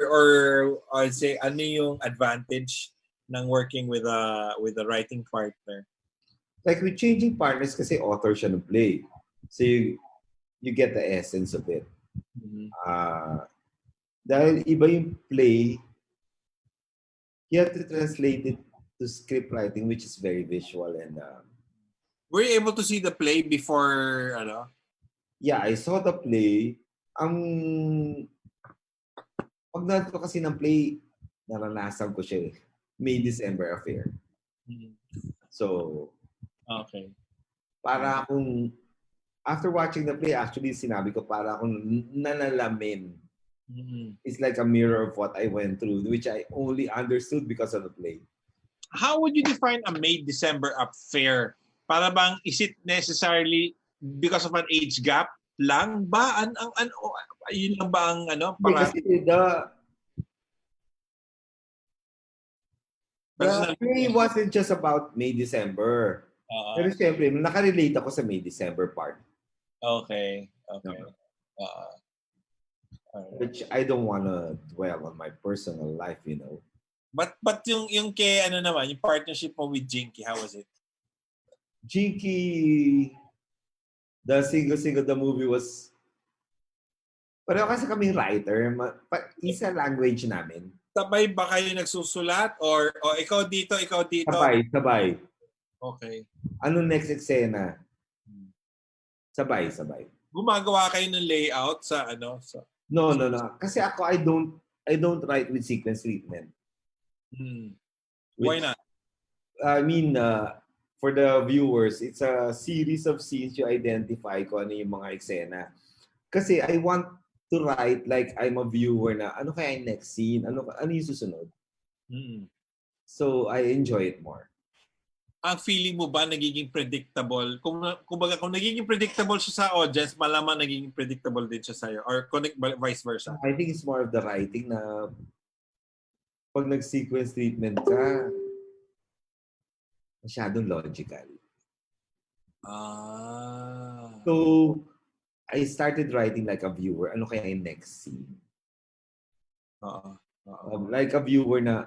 or I'd say ano yung advantage ng working with a writing partner? Like with changing partners kasi author siya ng play. So you get the essence of it. Mm-hmm. Dahil iba yung play, you have to translate it to script writing, which is very visual and were you able to see the play before ano? Yeah, I saw the play. Pag nato kasi ng play, naranasan ko siya. May December affair. Mm-hmm. So, okay. Para akong after watching the play, actually sinabi ko para akong nanalamin. Mm-hmm. It's like a mirror of what I went through, which I only understood because of the play. How would you define a May December affair? Para bang is it necessarily because of an age gap lang ba? Yun lang ba ang ano? Para kasi the play wasn't just about May December. Pero siyempre, nakarelate ako sa May December part. Okay. Which I don't want to dwell on my personal life, you know. But yung kay ano naman, yung partnership mo with Jinky, how was it? Jinky, the single the movie was pareho kasi kaming writer, isa language namin. Sabay ba kayo nagsusulat or ikaw dito? Sabay. Okay. Ano next eksena? Sabay. Gumagawa kayo ng layout sa ano? No. Kasi ako I don't write with sequence treatment. Why not? I mean, for the viewers, it's a series of scenes you identify kung ano yung mga eksena. Kasi I want to write like I'm a viewer na ano kaya yung next scene? Ano yung susunod? So I enjoy it more. Ang feeling mo ba nagiging predictable? Kung nagiging predictable siya sa audience, malamang nagiging predictable din siya sa'yo or vice versa? I think it's more of the writing na pag nag-sequence treatment ka, masyadong logical. So, I started writing like a viewer. Ano kaya yung next scene? Like a viewer na,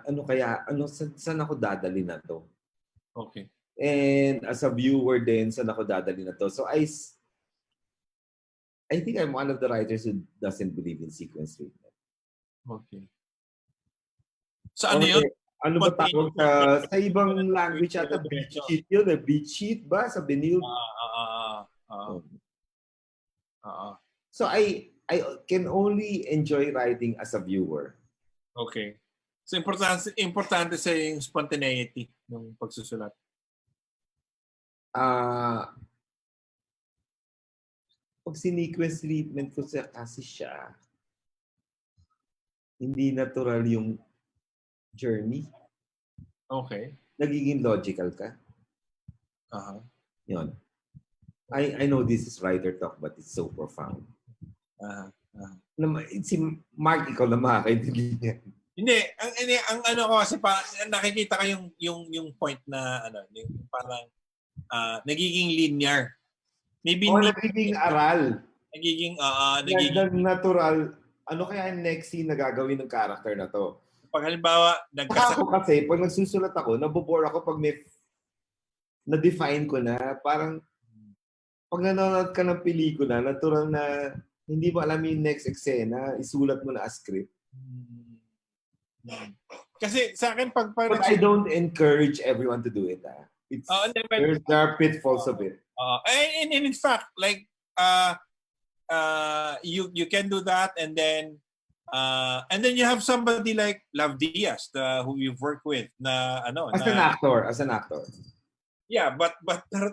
saan ako dadali na to? Okay. And as a viewer din, saan ako dadali na to? So, I think I'm one of the writers who doesn't believe in sequence treatment. Okay. So, ano yun? Ano ba tawag sa ibang language ata? Beat sheet yun. Beat sheet ba? Sa vinyl? So I can only enjoy writing as a viewer. Okay. So importante sa yung spontaneity ng pagsusulat. Pag sinequence treatment ko kasi siya, hindi natural yung journey. Okay. Nagiging logical ka. Yun. I know this is writer talk, but it's so profound. Si Mark, ikaw na makakaintindi niya. Hindi, ang ano ko kasi nakikita ko yung point na ano, yung parang nagiging linear. Maybe nagiging aral. Nagiging natural. Ano kaya yung next scene na gagawin ng character na to? Pag halimbawa, ako kasi, pag nagsusulat ako, nabobore ako pag may na-define ko na, parang pag nanonood ka ng pelikula, natural na hindi mo alam yung next eksena, isulat mo na as script. Kasi sa akin, But I don't encourage everyone to do it. There are pitfalls of it. And in fact, like, you can do that and then you have somebody like Love Diaz, who you've worked with, as an actor. Yeah, but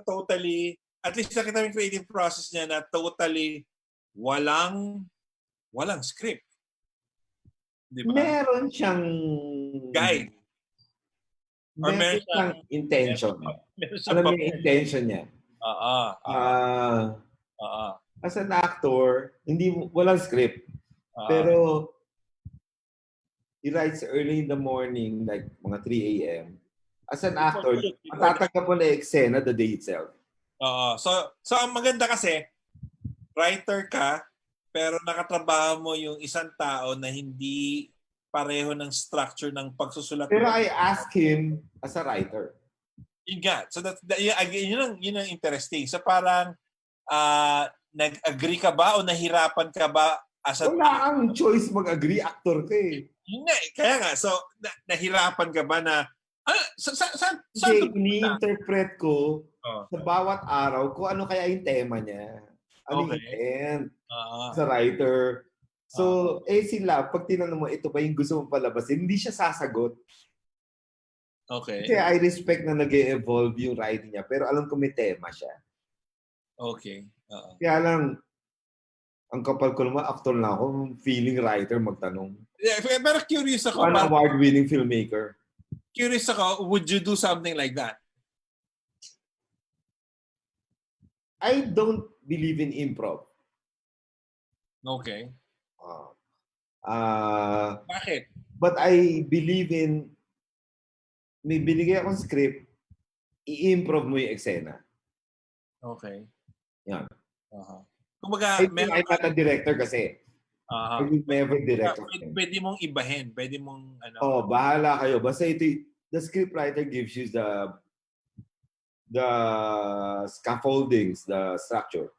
totally, at least nakita yung creative process niya na totally walang script. Diba? Meron siyang guide. Or meron siyang intention. Alam mo yung intention niya. As an actor, walang script. Pero he writes early in the morning, like mga 3 a.m. As an actor, matatanggap mo na eksena the day itself. So ang maganda kasi, writer ka, pero nakatrabaho mo yung isang tao na hindi pareho ng structure ng pagsusulat Pero mo. I ask him as a writer. Yun nga. So yun ang interesting. So parang nag-agree ka ba o nahirapan ka ba as a... Wala kang choice mag-agree, actor ka eh. Yun nga, kaya nga. So nahirapan ka ba na saan Kasi ini-interpret ko Oh. sa bawat araw kung ano kaya yung tema niya. Ano yung Okay. intent Ah. sa writer. So, sila, pag tinanong mo, ito ba yung gusto mong palabasin, hindi siya sasagot. Okay. Kasi I respect na nag-evolve yung writing niya, pero alam ko may tema siya. Okay. Kaya lang, ang kapal ko naman, actor na ako, feeling writer magtanong. Yeah, pero curious ako. An award-winning filmmaker. Curious ako, would you do something like that? I don't believe in improv. Okay. Bakit? But I believe in, may binigay akong script, i-improv mo yung eksena. Okay. Yan. Kumbaga, I'm not a director kasi. I will never direct. Pwede mong ibahin. Pwede mong bahala kayo. Basta ito, the script writer gives you the scaffoldings, the structure.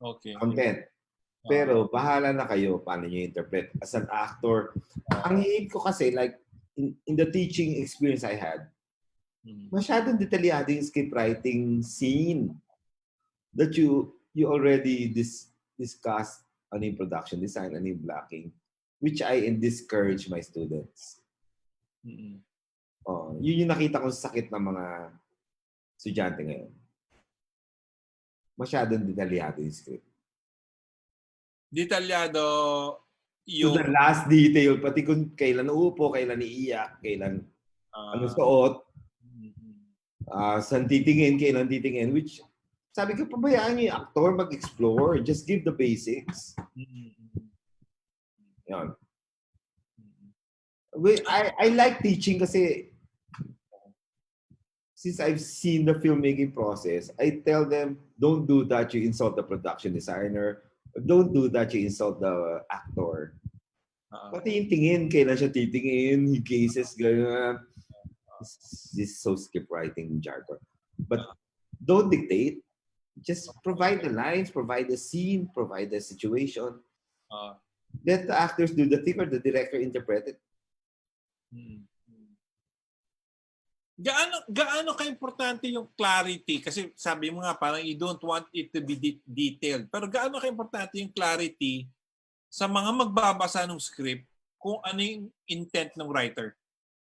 Okay. Content. Pero bahala na kayo paano nyo interpret. As an actor, ang hate ko kasi, like, in the teaching experience I had, masyadong detalyado yung script writing scene that you already discussed ano yung production design, ano yung blocking, which I discourage my students. Yun yung nakita kong sakit ng mga estudyante ngayon. Masyadong detalyado yung script. Detalyado yung... To the last detail, pati kung kailan uupo, kailan iiyak, kailan ano suot, saan titingin, kailan titingin, which sabi ko, pabayaan niyo yung actor mag-explore. Just give the basics. Yan. I like teaching kasi since I've seen the filmmaking process, I tell them, don't do that, you insult the production designer. Don't do that, you insult the actor. Pati yung tingin, kailan siya titingin, he cases, gano'n. This is so script writing jargon. But don't dictate. Just provide the lines, provide the scene, provide the situation. Let the actors do the thing or the director interpret it. Gaano ka-importante yung clarity? Kasi sabi mo nga parang you don't want it to be detailed. Pero gaano ka-importante yung clarity sa mga magbabasa ng script kung ano yung intent ng writer?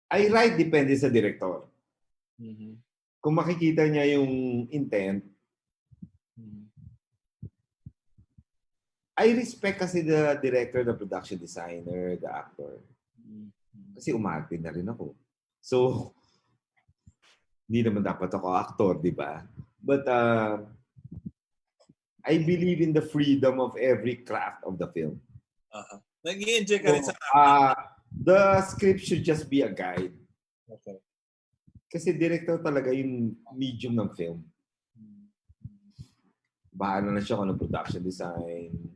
I write depende sa director. Kung makikita niya yung intent, I respect kasi the director, the production designer, the actor. Kasi umarte na rin ako. So, hindi naman dapat ako actor, di ba? But I believe in the freedom of every craft of the film. Nag-i-enjoy ka rin sa... The script should just be a guide. Okay. Kasi director talaga yung medium ng film. Bahala na siya kung ano production design.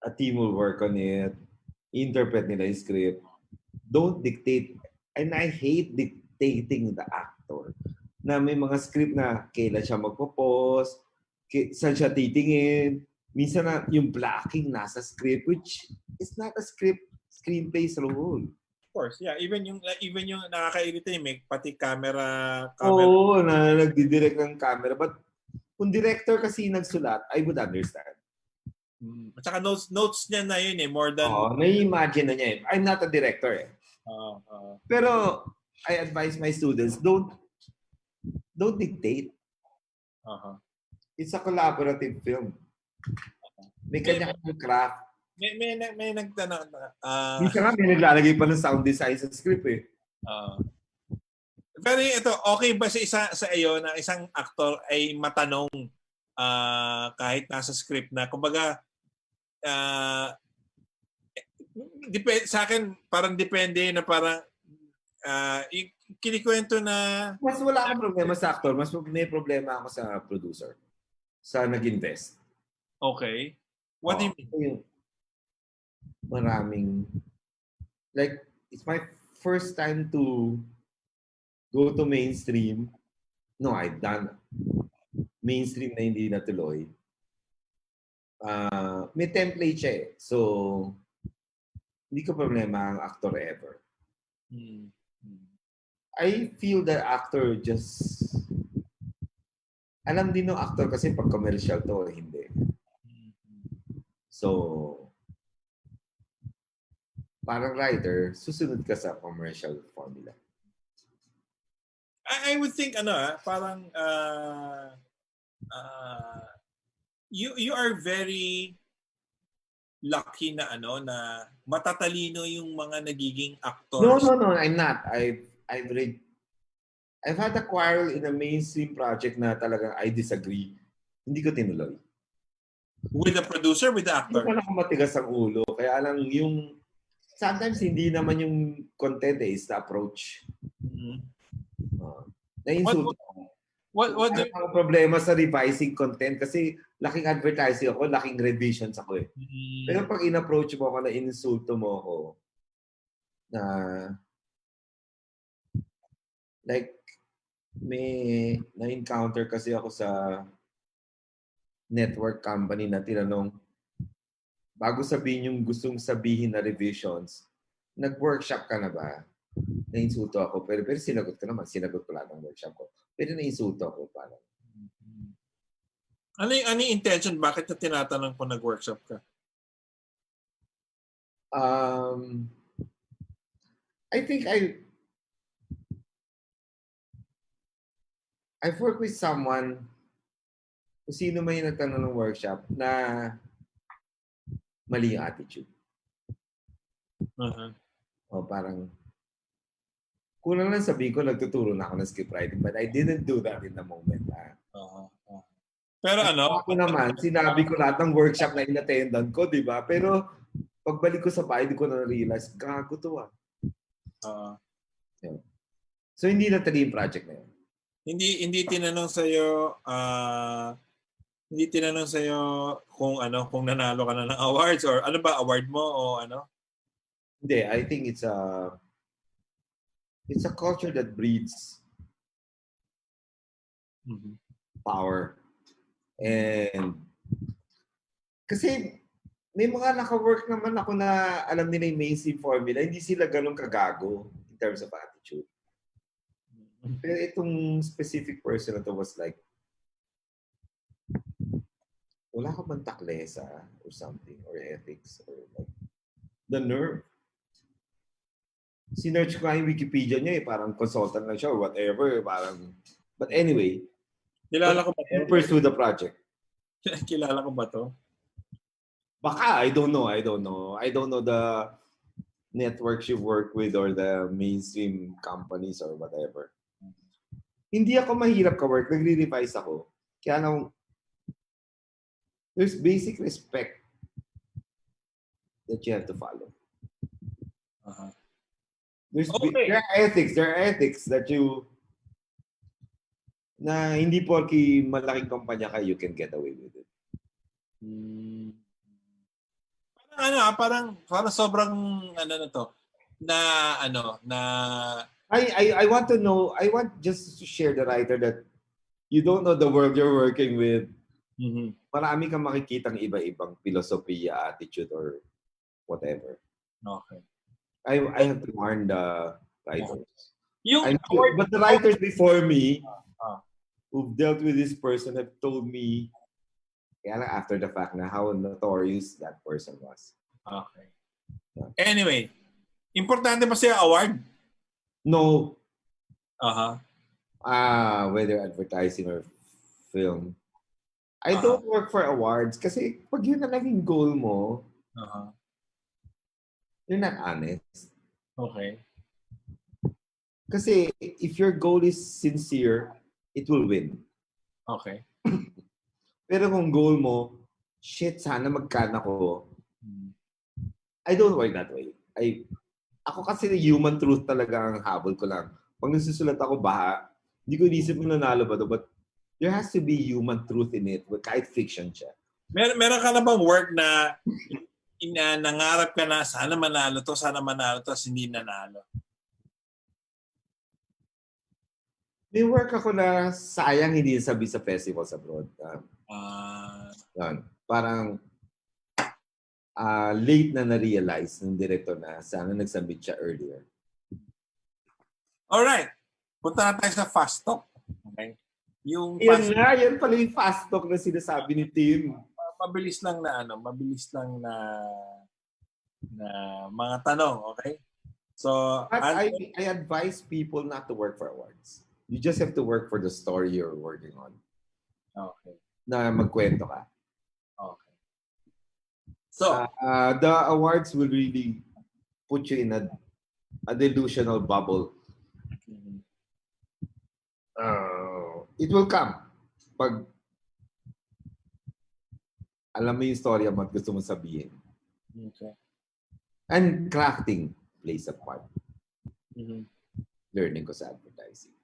A team will work on it. Interpret nila yung script. Don't dictate. And I hate dictating the actor. Na may mga script na kailan siya magpo-pause, saan siya titingin. Minsan na yung blocking nasa script, which is not a screenplay's role. Of course, yeah. Even yung nakakairita yung pati camera. Oo, na nagdidirect ng camera. But kung director kasi nagsulat, I would understand. At saka notes niya na yun more than... Nai-imagine na niya eh. I'm not a director eh. Pero I advise my students, don't dictate. It's a collaborative film. May kanya-kanyang craft. May nagtanong. Minsan nga may naglalagay pa ng sound design sa script eh. Pero ito, okay ba sa iyo na isang aktor ay matanong kahit nasa script na? Kumbaga, sa akin, parang depende na parang kinikwento na... Mas wala akong problema sa actor. Mas may problema ako sa producer. Sa nag-invest. Okay. What do you mean? Maraming... Like, it's my first time to go to mainstream. No, I've done mainstream na hindi natuloy. May template siya eh. So, hindi ko problema ang actor ever. I feel the actor just... Alam din ng actor kasi pag commercial to, hindi. So, parang writer, susunod ka sa commercial formula. I would think, parang you are very lucky na na matatalino yung mga nagiging actors. No, I'm not. I've had a quarrel in a mainstream project na talagang I disagree. Hindi ko tinuloy. With the producer, with the actor? Hindi ko na matigas ang ulo. Kaya lang yung sometimes hindi naman yung content is the approach. Na-insulto ako. What do ang problema sa revising content kasi laking advertising ako, laking revisions ako eh. Pero pag in-approach mo ako na insulto mo ako na like may na-encounter kasi ako sa network company na tinanong bago sabihin yung gustong sabihin na revisions, nag-workshop ka na ba? Na-insulto ako. Pero sinagot ko naman. Sinagot ko lahat ng workshop ko. Pero na-insulto ako parang. Ano yung intention? Bakit na tinatanong kung nag-workshop ka? I think I've worked with someone, kung sino man yung nagtanong ng workshop, na mali yung attitude. O parang, kulang lang sabihin ko, nagtuturo na ako ng script writing, but I didn't do that in the moment. Pero Ako naman, sinabi ko lahat ng workshop na in-attendan ko, di ba? Pero pagbalik ko sa bahay, di ko na realize, gago to So, hindi na-tali yung project na yun. Hindi tinanong sa iyo kung kung nanalo ka na ng awards or ano ba award mo o ano? Hindi, I think it's a culture that breeds power. And kasi may mga naka-work naman ako na alam nila yung mainstream formula, hindi sila ganun kagago in terms of attitude. Pero itong specific person na to was like, wala ka bang taklesa or something, or ethics, or like, the nerve. Sinearch ko yung Wikipedia niya parang consultant lang siya or whatever, parang, but anyway, kilala ko ba to? Pursue the project. Kilala ko ba to? Baka, I don't know. I don't know the networks you work with or the mainstream companies or whatever. Hindi ako mahirap ka-work. Nagre-revise ako. Kaya lang, there's basic respect that you have to follow. There are ethics that you na hindi porki malaking kumpanya ka, you can get away with it. Parang sobrang I want to know, I want just to share the writer that you don't know the world you're working with. Marami kang makikitang iba-ibang filosofiya, attitude, or whatever. Okay. I have to warn the writers. But the writers before me who've dealt with this person have told me after the fact na how notorious that person was. Okay. Anyway, importante ba siya award? No. Whether advertising or film. I don't work for awards kasi pag yun na naging goal mo, you're not honest. Okay. Kasi if your goal is sincere, it will win. Okay. Pero kung goal mo, shit, sana magkan ako. I don't work that way. Ako kasi human truth talaga ang habol ko lang. Pag nasusulat ako, hindi ko inisip mo nanalo ba to, but there has to be human truth in it, kahit fiction siya. Meron ka na bang work na nangarap ka na sana manalo to, tapos hindi nanalo? May work ako na sayang hindi sabi sa festivals abroad. Yun. Parang late na na-realize ng director na sana nagsubmit siya earlier. Alright. Punta na tayo sa fast talk. Okay? Yung Yan pala yung fast talk na sinasabi ni Tim. mabilis lang na mga tanong, okay? So, But I advise people not to work for awards. You just have to work for the story you're working on. okay. Na magkwento ka. Okay. So, The awards will really put you in a delusional bubble. It will come pag alam mo yung story mo at gusto mo sabihin. okay. And crafting plays a part. Mhm. Learning ko sa advertising.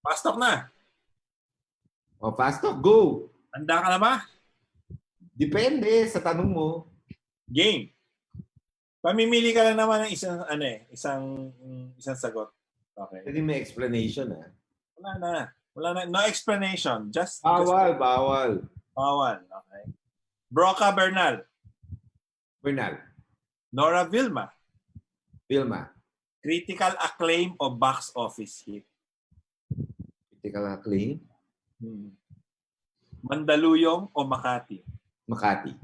Fast talk na. Fast talk, go! Handa ka na ba? Depende sa tanong mo. Game. Pamimili ka lang naman ng isang sagot. Okay. Pwede may explanation Wala na. No explanation. Just Bawal. Okay. Broca Bernal. Bernal. Nora Vilma. Vilma. Critical acclaim o box office hit? Critical acclaim. Mandaluyong o Makati? Makati.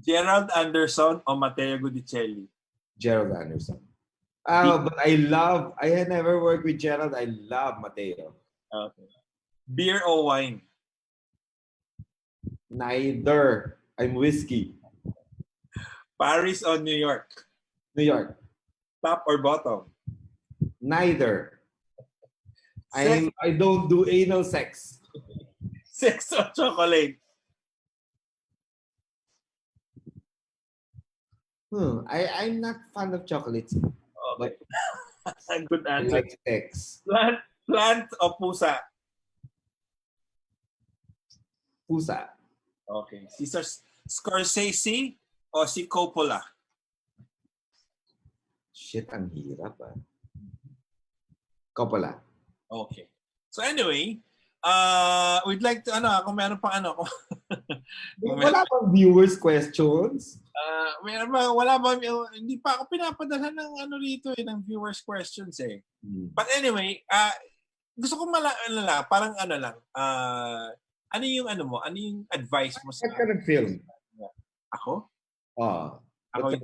Gerald Anderson o Matteo Gudicelli? Gerald Anderson. But I had never worked with Gerald. I love Mateo. Okay. Beer o wine? Neither. I'm whiskey. Paris o New York? New York. Top or bottom? Neither. Sex, I don't do anal sex. sex o chocolate? I'm not fan of chocolates. Okay. Good I answer. like sex. Plant o pusa? Pusa. Okay. Si Scorsese o si Coppola? Shit, ang hirap Coppola. Okay. So anyway, we'd like to kung meron pang Wala bang viewers questions? wala ba, hindi pa ako pinapadala ng rito ng viewers questions eh. But anyway, gusto ko parang lang, ano yung ano yung advice mo sa... Ba't ka nag-film? Ako? Ako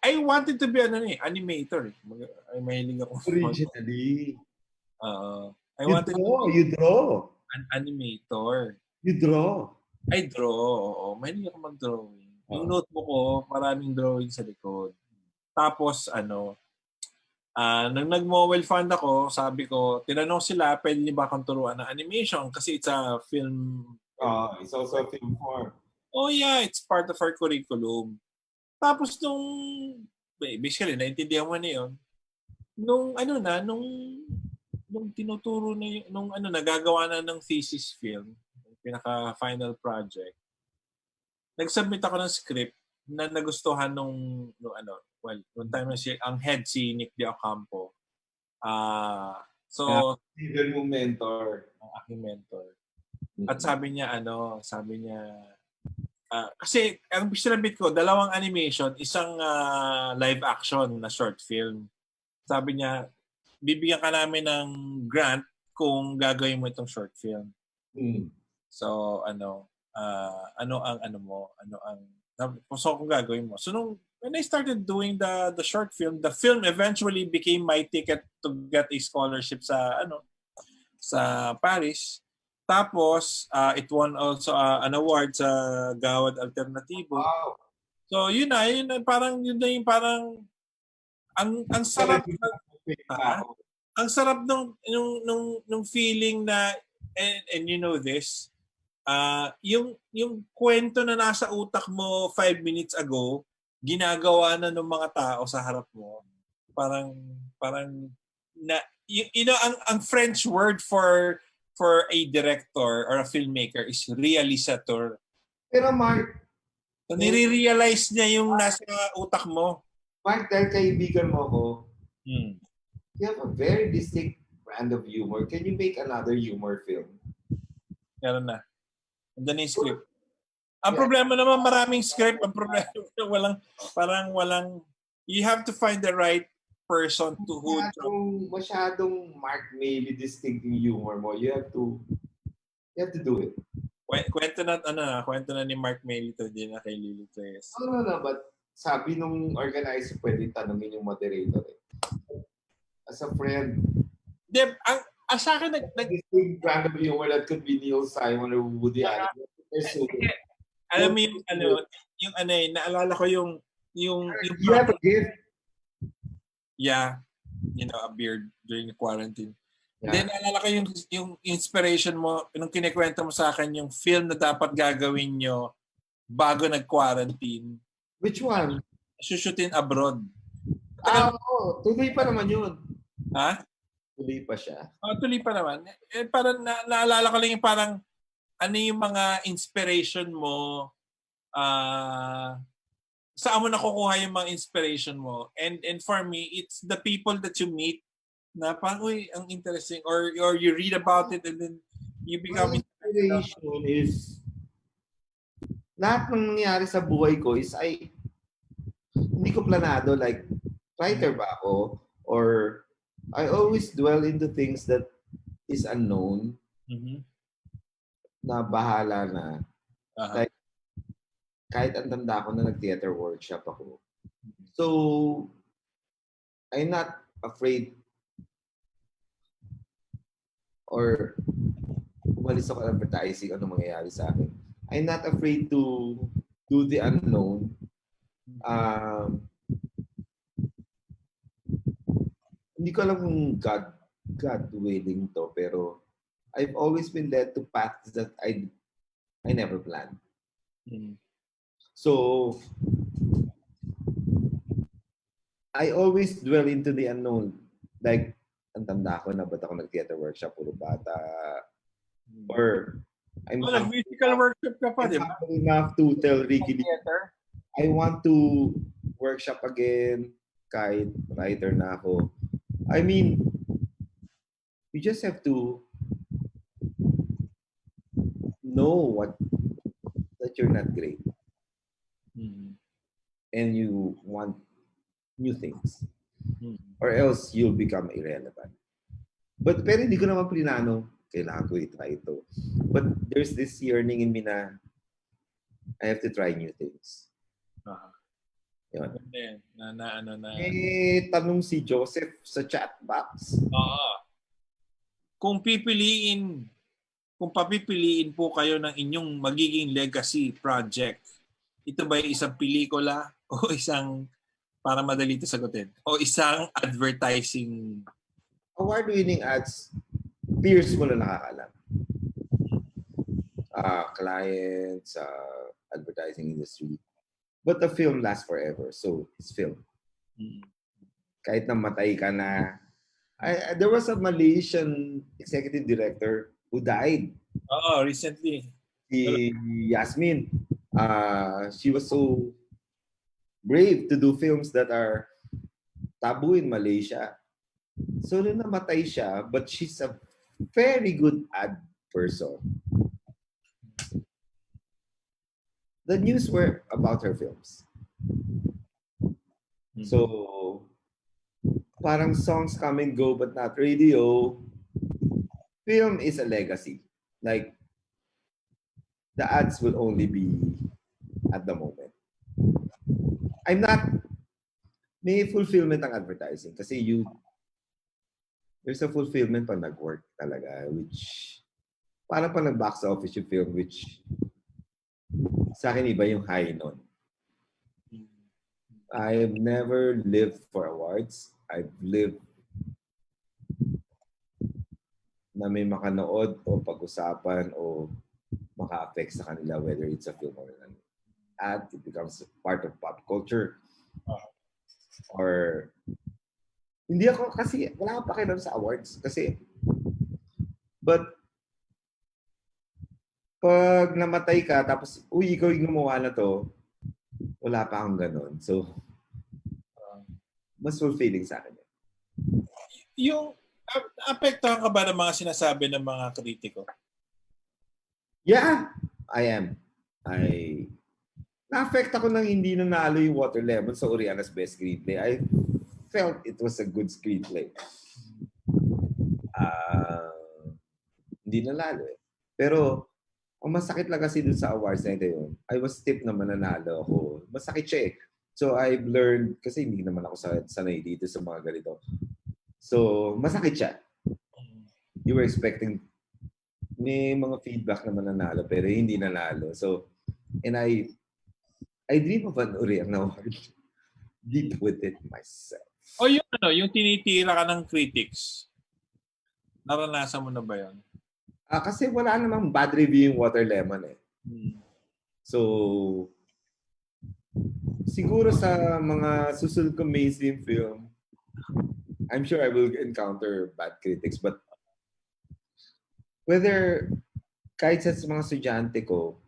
I wanted to be animator eh. Mahilig ako. Originally. You draw. An animator. You draw. I draw. Oo. Mahilig ako mag-drawing. Yung notebook ko, maraming drawing sa likod. Tapos, nang nag-mobile fund ako, sabi ko, tinanong sila, pwede niyo ba akong turuan ng animation? Kasi it's a film. It's also a film form. Oh yeah, it's part of our curriculum. Tapos basically, naintindihan mo na yun. Nung tinuturo na yung, nagagawa na ng thesis film, pinaka-final project, nag-submit ako ng script na nagustuhan nung time na ang head si Nick De Ocampo. Even mo mentor. Ang aking mentor. At sabi niya, kasi ang sinabit ko, 2 animation, isang live action na short film. Sabi niya, bibigyan ka namin ng grant kung gagawin mo itong short film. So, so kung gagawin mo. So, when I started doing the short film, the film eventually became my ticket to get a scholarship sa Paris. Tapos, it won also an award sa Gawad Alternatibo. Wow. So, yun na yung parang ang sarap ang sarap nung feeling na and you know this, yung kwento na nasa utak mo 5 minutes ago, ginagawa na ng mga tao sa harap mo. Parang na ang French word for for a director or a filmmaker is realizator. Pero Mark, So, nire-realize niya yung nasa utak mo. dahil kaibigan mo ko, Hmm. you have a very distinct brand of humor. Can you make another humor film? Meron na. Andun na yung script. Ang problema naman, maraming script. Ang problema, walang, you have to find the right person to who. Masyadong Mark Mayley distinct yung humor mo. You have to do it. Kwento na ni Mark Mayley to, di na kay Lily Reyes. No, but sabi nung organizer, pwede tanungin yung moderator. As a friend, Ang sa akin, distinct brand of humor that could be Neil Simon or Woody Allen. Alam mo yung naalala ko yung You have a gift. Yeah, a beard during the quarantine. Yeah. Then naalala ko yung inspiration mo, nung kinikwento mo sa akin yung film na dapat gagawin nyo bago nag-quarantine. Which one? Shootin abroad. Tuloy pa naman yun. Ha? Tuloy pa siya. Tuloy pa naman. Parang naalala ko lang yung parang ano yung mga inspiration mo, saan mo nakukuha yung mga inspiration mo. And for me, it's the people that you meet na parang, uy, ang interesting. Or you read about it and then you become inspiration is lahat ng nangyayari sa buhay ko is hindi ko planado. Like, writer ba ako? Or I always dwell into things that is unknown. Mm-hmm. Na bahala na. Uh-huh. Like, kahit ang tanda ko na nag-theater workshop ako. So, I'm not afraid or umalis ako advertising, ano mangyayari sa akin. I'm not afraid to do the unknown. Hindi ko alam kung God willing to, pero I've always been led to paths that I never planned. Mm-hmm. So, I always dwell into the unknown. Like, ang tanda ko na ba't ako nag-theater workshop, puro bata. Or, nag-musical workshop ka pa, di ba? I'm enough to tell Ricky Theater? I want to workshop again kahit writer na ako. I mean, you just have to know that you're not great. Mm-hmm. And you want new things. Mm-hmm. Or else you'll become irrelevant. Pero hindi ko naman plinano, kailangan ko i-try ito. But there's this yearning in me na I have to try new things. Uh-huh. Yun. Tanong si Joseph sa chat box. Kung papipiliin po kayo ng inyong magiging legacy project, ito ba isang pelikula o isang, para madali ito sagutin, o isang advertising? Award-winning ads, peers mo na nakakalam. Clients, advertising industry. But the film lasts forever, so it's film. Mm-hmm. Kahit namatay ka na. There was a Malaysian executive director who died. Recently. Si Yasmin. She was so brave to do films that are taboo in Malaysia. So, nung namatay siya, but she's a very good ad person. The news were about her films. Mm-hmm. So, parang songs come and go but not radio. Film is a legacy. Like, the ads will only be at the moment. May fulfillment ang advertising kasi there's a fulfillment pag nag-work talaga, which parang pag nag-box office yung film, which sa akin iba yung high nun. I've never lived for awards. I've lived na may makanood o pag-usapan o maka-affect sa kanila, whether it's a film or an ad, it becomes part of pop culture. Or hindi ako kasi wala akong pakialam sa awards kasi but pag namatay ka, tapos, uy, ikaw yung gumawa na to, wala pa akong ganun. So, mas fulfilling sa akin. Yung, apektuhan ka ba ng mga sinasabi ng mga kritiko? Yeah, I am. Na-affect ako nang hindi nanalo yung Water Lemon sa Oriana's Best Screenplay. I felt it was a good screenplay. Hindi nanalo eh. Pero, ang masakit lang kasi dun sa awards na ito yun, I was tipped na mananalo ako. Masakit siya eh. So, I've learned, kasi hindi naman ako sanay dito sa mga ganito. So, masakit siya. You were expecting, may mga feedback na mananalo, pero hindi nanalo. So, and I dream of an Oriana Award. Deep with it myself. O yung yung tinitira ka ng critics. Naranasan mo na ba yun? Kasi wala namang bad review yung Water Lemon eh. So, siguro sa mga susunod kong mainstream film, I'm sure I will encounter bad critics. But whether kahit sa mga estudyante ko,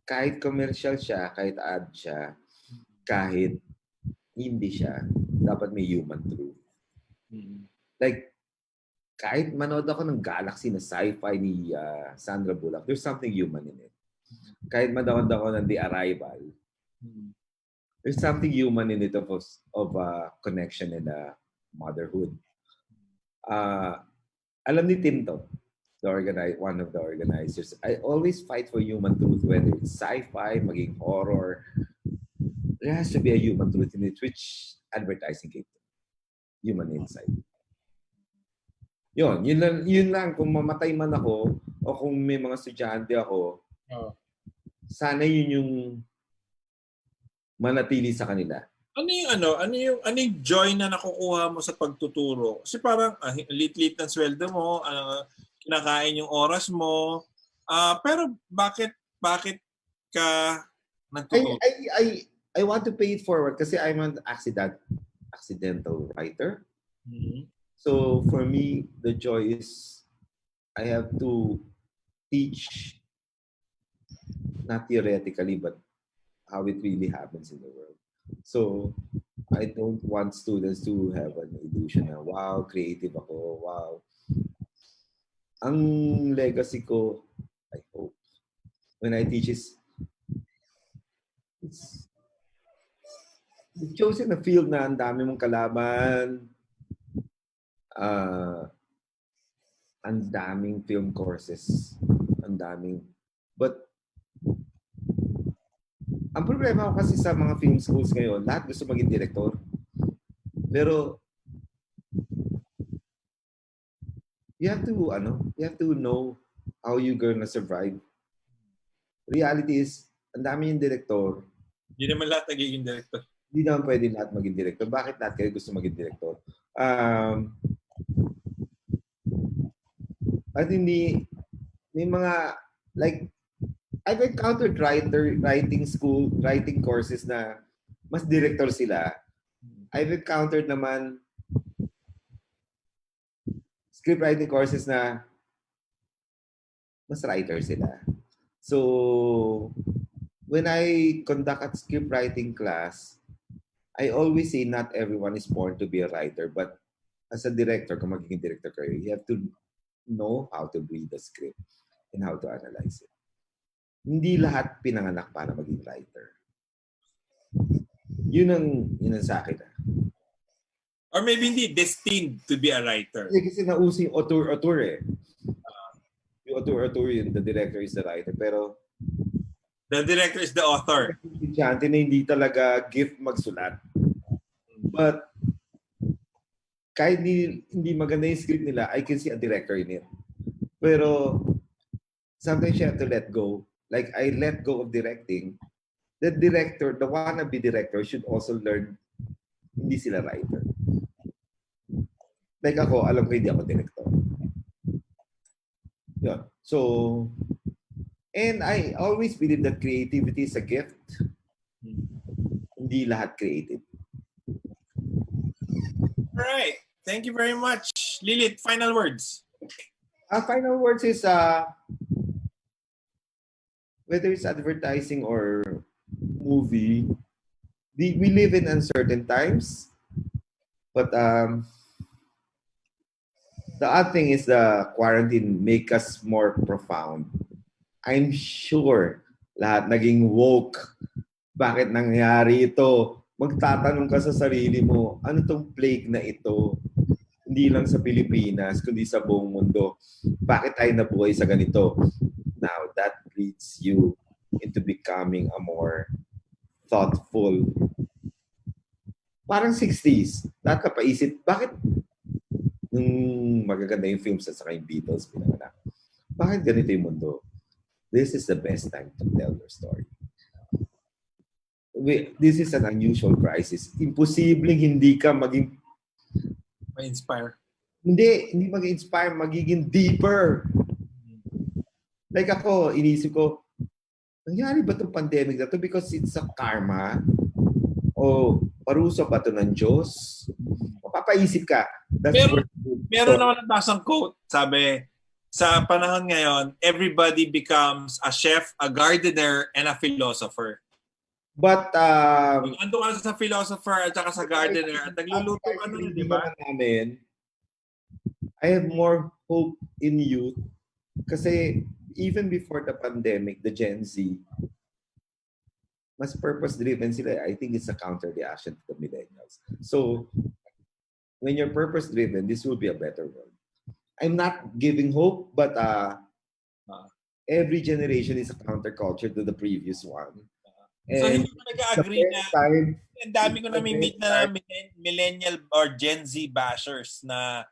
kahit commercial siya, kahit ad siya, kahit hindi siya, dapat may human truth. Like, kahit manood ako ng Galaxy na sci-fi ni Sandra Bullock, there's something human in it. Kahit manood ako ng The Arrival, there's something human in it of connection and motherhood. Alam ni Tim to, one of the organizers. I always fight for human truth, whether it's sci-fi, maging horror. There has to be a human truth in it, which advertising gave them. Human insight. Yun lang. Kung mamatay man ako, o kung may mga estudyante ako, sana yun yung manatili sa kanila. Ano yung joy na nakukuha mo sa pagtuturo? Kasi parang lit-lit ng sweldo mo, kinakain yung oras mo. Pero bakit ka nagtuturo? I want to pay it forward kasi I'm an accidental writer. So for me, the joy is I have to teach not theoretically, but how it really happens in the world. So I don't want students to have an illusion na, wow, creative ako, wow. Ang legacy ko, I hope, when I teach is, you've chosen a field na ang dami mong kalaban, ang daming film courses, but ang problema ko kasi sa mga film schools ngayon, lahat gusto maging direktor. Pero you have to know how you're gonna survive. Reality is, ang dami yung direktor. Hindi naman lahat nagiging director. Hindi naman pwede lahat maging direktor. Bakit lahat kayo gusto maging direktor? At hindi, may mga, like, I've encountered writing courses na mas director sila. I've encountered naman script writing courses na mas writer sila. So, when I conduct a script writing class, I always say not everyone is born to be a writer, but as a director, kung magiging director kayo, you have to know how to read the script and how to analyze it. Hindi lahat pinanganak para maging writer. Yun ang sa akin. Or maybe hindi destined to be a writer. Kasi nauso yung auteur eh. Yung auteur yun, the director is the writer. Pero the director is the author. Estudyante na hindi talaga gift magsulat. But kahit hindi maganda yung script nila, I can see a director in it. Pero sometimes you have to let go. Like I let go of directing. The director, the wannabe director should also learn hindi sila writer. Like ako, alam ko hindi ako director. Yeah. So, and I always believe that creativity is a gift. Hindi lahat creative. All right. Thank you very much. Lilith, final words. Final words is whether it's advertising or movie, we live in uncertain times. But the other thing is the quarantine make us more profound. I'm sure lahat naging woke. Bakit nangyari ito? Magtatanong ka sa sarili mo, ano tong plague na ito? Hindi lang sa Pilipinas, kundi sa buong mundo. Bakit tayo nabuhay sa ganito? Now, that leads you into becoming a more thoughtful. Parang 60s. Lahat ka paisip, bakit magaganda yung films at saka yung Beatles pinanganak? Bakit ganito yung mundo? This is the best time to tell your story. This is an unusual crisis. Imposibleng hindi ka maging... Ma-inspire. Hindi mag-inspire, magiging deeper. Like ako, inisip ko, nangyari ba itong pandemic na to because it's a karma? O parusa ba ito ng Diyos? Mapapaisip ka. Meron naman nabasang quote. Sabi, sa panahon ngayon, everybody becomes a chef, a gardener, and a philosopher. But, Ando ka sa philosopher at saka sa gardener at nagluluto ka nun, di ba? I have more hope in youth kasi even before the pandemic, the Gen Z, mas purpose-driven sila. I think it's a counter-reaction to the millennials. So, when you're purpose-driven, this will be a better world. I'm not giving hope, but every generation is a counterculture to the previous one. So, hindi ko nag-agree na ang dami ko nami-meet na millennial or Gen Z bashers na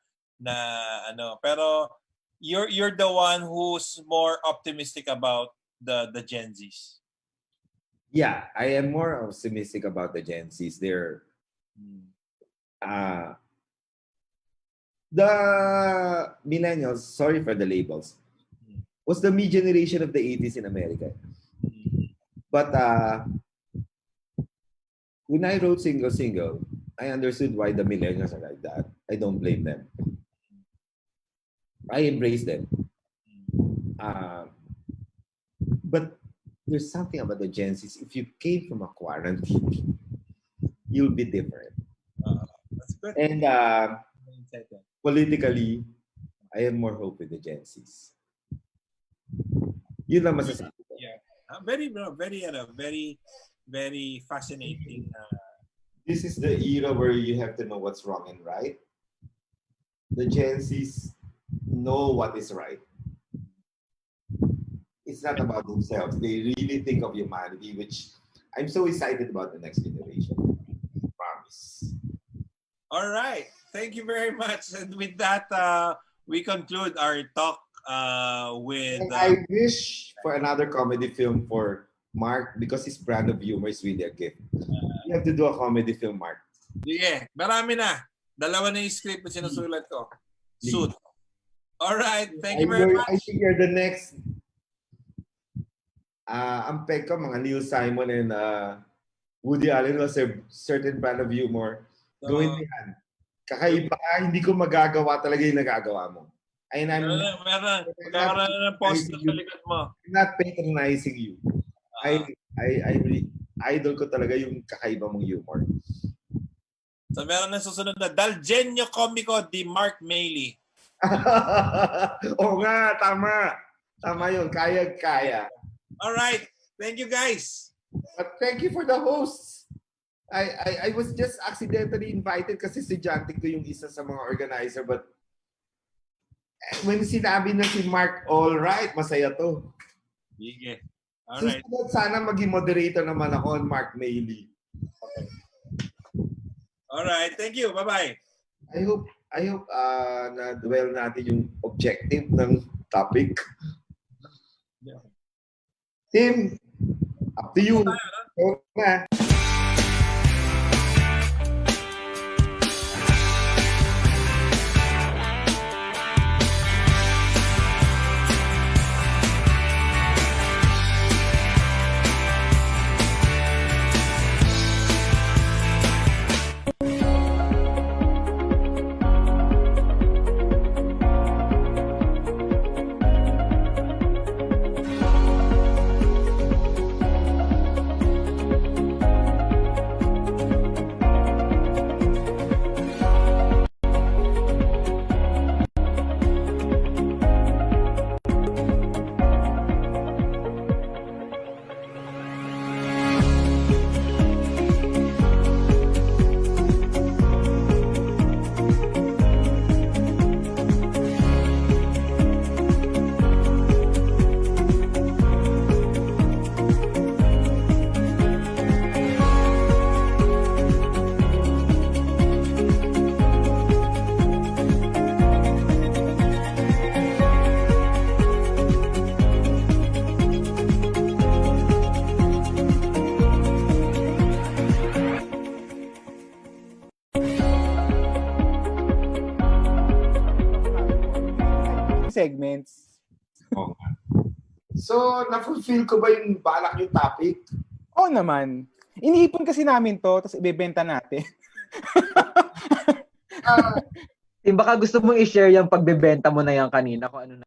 ano. Pero, you're the one who's more optimistic about the Gen Zs. Yeah, I am more optimistic about the Gen Zs. They're the millennials, sorry for the labels, was the me generation of the 80s in America. But when I wrote Single, I understood why the millennials are like that. I don't blame them. I embrace them. But there's something about the Gen Zs. If you came from a quarantine, you'll be different. That's good. And politically, I have more hope with the Gen Zs. Yun lang masasabi ko. Yeah. Very fascinating. This is the era where you have to know what's wrong and right. The Gen Zs know what is right. It's not about themselves. They really think of humanity, which I'm so excited about the next generation. Promise. All right. Thank you very much. And with that, we conclude our talk with... I wish for another comedy film for Mark because his brand of humor is really a gift. You have to do a comedy film, Mark. Sige, marami na. Dalawa na yung script na sinusulat ko. Soon. All right. Thank you very much. I think you're the next... ang peg ko, mga Neil Simon and Woody Allen was a certain brand of humor. Gawin mo yan. Kakaiba, hindi ko magagawa talaga yung nagagawa mo. Meron. Magkakaroon na ng post sa likod mo. I'm not patronizing you. I really, idol ko talaga yung kakaiba mong humor. So meron na susunod na Dal Genio Comico di Mark Mayley. Oo nga, tama. Tama yun. Kaya. All right. Thank you, guys. But thank you for the hosts. I was just accidentally invited kasi estudyante ko yung isa sa mga organizer. But when sinabi na si Mark, all right, masaya to. Sige. All right. Sana maging moderator naman ako, Mark Mayley. Okay. All right. Thank you. Bye-bye. I hope na dwell natin yung objective ng topic. Yeah. Tim, up to you. Na. segments. Oo nga. So, na-fulfill ko ba yung balak yung topic? Oo naman. Iniipon kasi namin to, tapos ibebenta natin. Ah, Baka gusto mong i-share yung pagbebenta mo na yan kanina kung ano na.